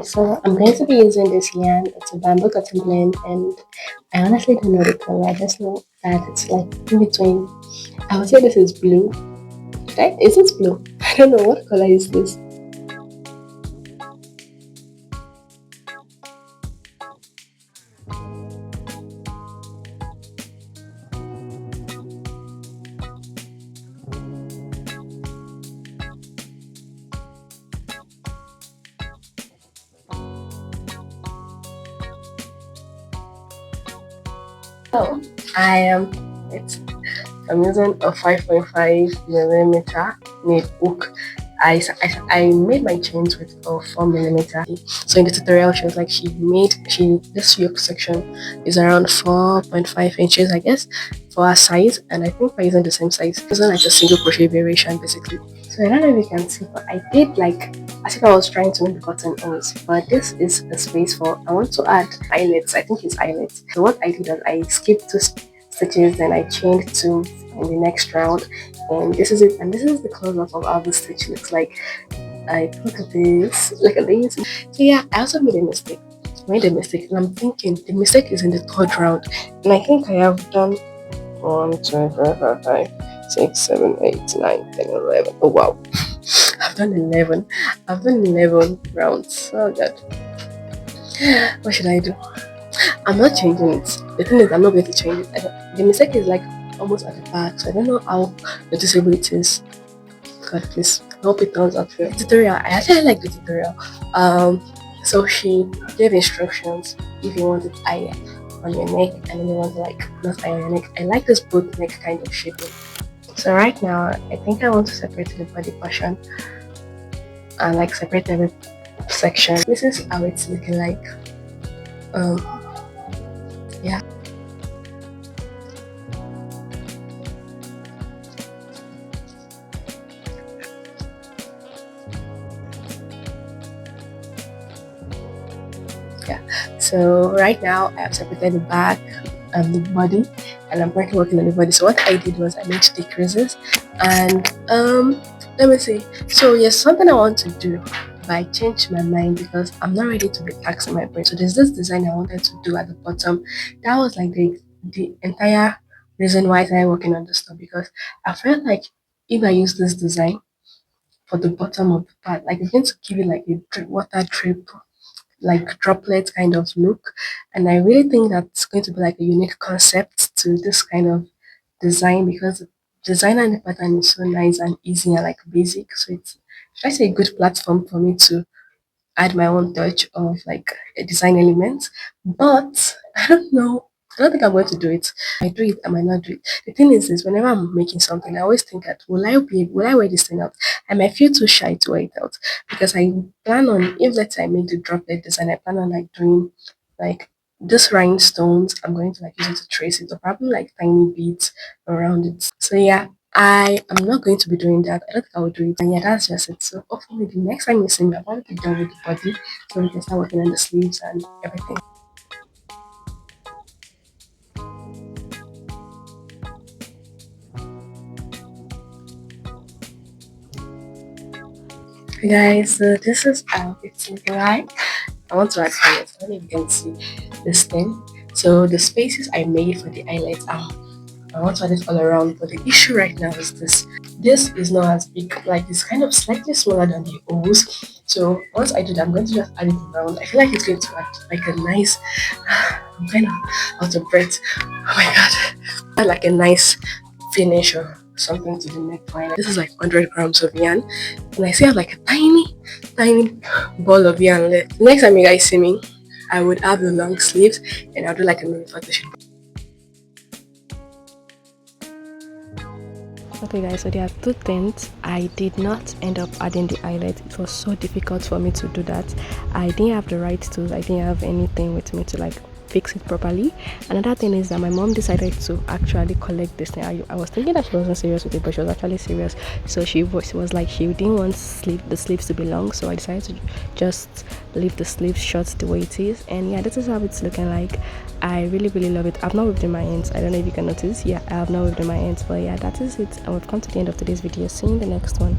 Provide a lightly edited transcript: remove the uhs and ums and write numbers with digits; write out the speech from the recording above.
So I'm going to be using this yarn. It's a bamboo cotton blend, and I honestly don't know the color. I just know that it's like in between. I would say this is blue. Right? Is it blue? I don't know what color is this. So I am. It's I'm using a 5.5 millimeter knit hook. I made my chains with a 4 millimeter. So in the tutorial, she was like this yoke section is around 4.5 inches, I guess, for her size, and I think we're using the same size. It's not like a single crochet variation, basically. So I don't know if you can see, but I did like as if I was trying to make the cotton ends, but this is a space for I want to add eyelets. I think it's eyelets. So what I did was I skipped two stitches, then I chained two in the next round, and this is it. And this is the close-up of how the stitch looks like. I look at this, look at this. So yeah, I also made a mistake. And I'm thinking the mistake is in the third round, and I think I have done 1, 2, 3, 4, 5, 6, 7, 8, 9, 10, 11. Oh wow, I've done 11. I've done 11 rounds. Oh god, what should I do? I'm not changing it. The thing is, I'm not going to change it. The mistake is like almost at the back, so I don't know how noticeable it is. God, please, I hope it turns out well. Tutorial. I actually like the tutorial. So she gave instructions if you want it higher on your neck, and then you want to like not higher on your neck. I like this boat neck kind of shaping. So right now, I think I want to separate the body portion and like separate every section. This is how it's looking like. Yeah. So right now I have separated the back and the body, and I'm currently working on the body. So what I did was I made decreases, and let me see. So yes, something I want to do, but I changed my mind because I'm not ready to be taxing my brain. So there's this design I wanted to do at the bottom. That was like the entire reason why I started working on this stuff, because I felt like if I use this design for the bottom of the part, like it's going to give it like a water drip, like droplet kind of look, and I really think that's going to be like a unique concept to this kind of design, because the design and the pattern is so nice and easy and like basic, so it's just a good platform for me to add my own touch of like a design element. But I don't know. I don't think I'm going to do it. I do it, I might not do it. The thing is whenever I'm making something, I always think that will I wear this thing out? I might feel too shy to wear it out, because I plan on, if let's say I make the droplet design, I plan on like doing like this rhinestones. I'm going to like use it to trace it, or probably like tiny beads around it. So yeah, I am not going to be doing that. I don't think I will do it. And yeah, that's just it. So hopefully the next time you see me, I'll probably be done with the body, so we can start working on the sleeves and everything. Hey guys, so this is how it's looking like. I want to add highlights. I don't know if you can see this thing. So the spaces I made for the highlights I want to add it all around, but the issue right now is this. This is not as big, like it's kind of slightly smaller than the O's. So once I do that, I'm going to just add it around. I feel like it's going to add like a nice, I'm kind of out of breath. Oh my god. Add like a nice finish or something to the neckline. This is like 100 grams of yarn, and I still have like a tiny ball of yarn left. Next time you guys see me, I would have the long sleeves, and I'll do like a mini photo shoot. Okay guys, so there are two things. I did not end up adding the eyelet. It was so difficult for me to do that. I didn't have the right tools. I didn't have anything with me to like fix it properly. Another thing is that my mom decided to actually collect this thing. I was thinking that she wasn't serious with it, but she was actually serious. So she was like, she didn't want the sleeves to be long, so I decided to just leave the sleeves short the way it is. And yeah, this is how it's looking like. I really love it. I've not whipped in my ends. I don't know if you can notice. Yeah, I have not whipped in my ends, but yeah, that is it, and we've come to the end of today's video. See you in the next one.